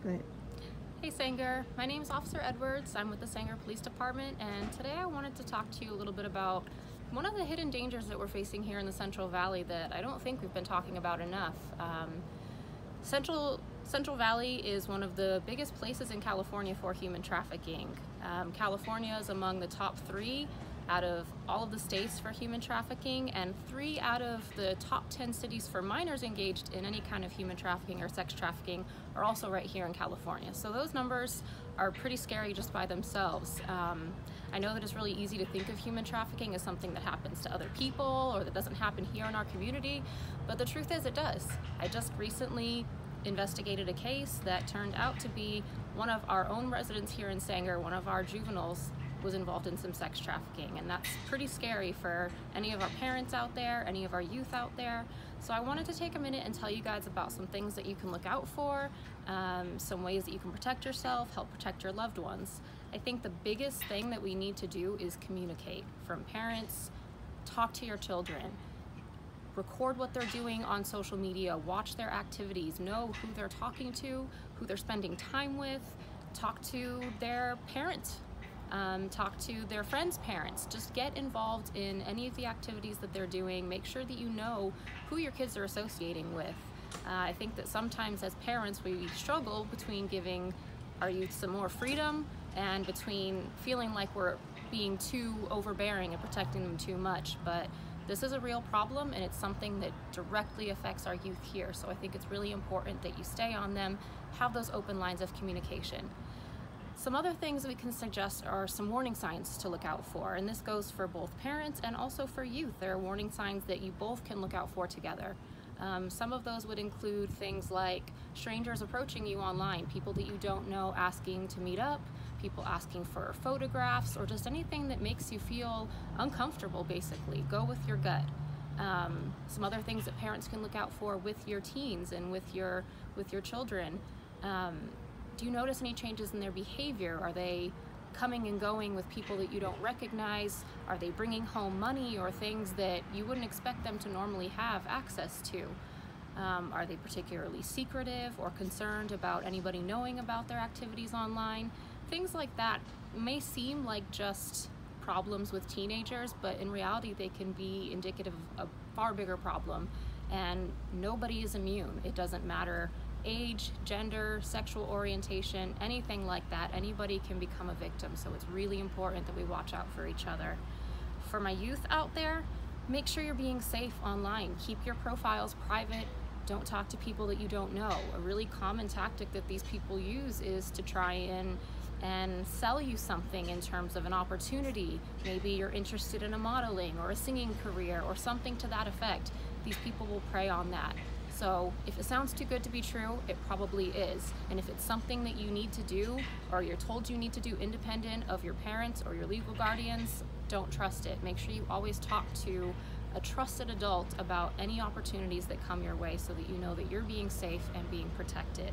Go ahead. Hey Sanger, my name is Officer Edwards. I'm with the Sanger Police Department, and today I wanted to talk to you a little bit about one of the hidden dangers that we're facing here in the Central Valley that I don't think we've been talking about enough. Central Valley is one of the biggest places in California for human trafficking. California is among the top 3 out of all of the states for human trafficking, and 3 out of the top 10 cities for minors engaged in any kind of human trafficking or sex trafficking are also right here in California. So those numbers are pretty scary just by themselves. I know that it's really easy to think of human trafficking as something that happens to other people or that doesn't happen here in our community, but the truth is it does. I just recently investigated a case that turned out to be one of our own residents here in Sanger, one of our juveniles, was involved in some sex trafficking, and that's pretty scary for any of our parents out there, any of our youth out there. So I wanted to take a minute and tell you guys about some things that you can look out for, some ways that you can protect yourself, help protect your loved ones. I think the biggest thing that we need to do is communicate. From parents, talk to your children. Record what they're doing on social media, watch their activities, know who they're talking to, who they're spending time with, talk to their parents. Talk to their friends' parents. Just get involved in any of the activities that they're doing. Make sure that you know who your kids are associating with. I think that sometimes as parents we struggle between giving our youth some more freedom and between feeling like we're being too overbearing and protecting them too much. But this is a real problem, and it's something that directly affects our youth here. So I think it's really important that you stay on them, have those open lines of communication. Some other things that we can suggest are some warning signs to look out for, and this goes for both parents and also for youth. There are warning signs that you both can look out for together. Some of those would include things like strangers approaching you online, people that you don't know asking to meet up, people asking for photographs, or just anything that makes you feel uncomfortable, basically. Go with your gut. Some other things that parents can look out for with your teens and with your children. Do you notice any changes in their behavior? Are they coming and going with people that you don't recognize? Are they bringing home money or things that you wouldn't expect them to normally have access to? Are they particularly secretive or concerned about anybody knowing about their activities online? Things like that may seem like just problems with teenagers, but in reality they can be indicative of a far bigger problem, and nobody is immune. It doesn't matter age, gender, sexual orientation, anything like that. Anybody can become a victim, so it's really important that we watch out for each other. For my youth out there, make sure you're being safe online. Keep your profiles private. Don't talk to people that you don't know. A really common tactic that these people use is to try and sell you something in terms of an opportunity. Maybe you're interested in a modeling or a singing career or something to that effect. These people will prey on that. So if it sounds too good to be true, it probably is. And if it's something that you need to do, or you're told you need to do independent of your parents or your legal guardians, don't trust it. Make sure you always talk to a trusted adult about any opportunities that come your way so that you know that you're being safe and being protected.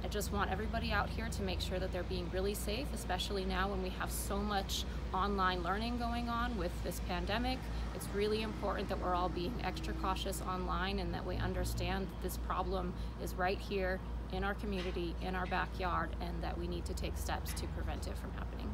I just want everybody out here to make sure that they're being really safe, especially now when we have so much online learning going on with this pandemic. It's really important that we're all being extra cautious online and that we understand that this problem is right here in our community, in our backyard, and that we need to take steps to prevent it from happening.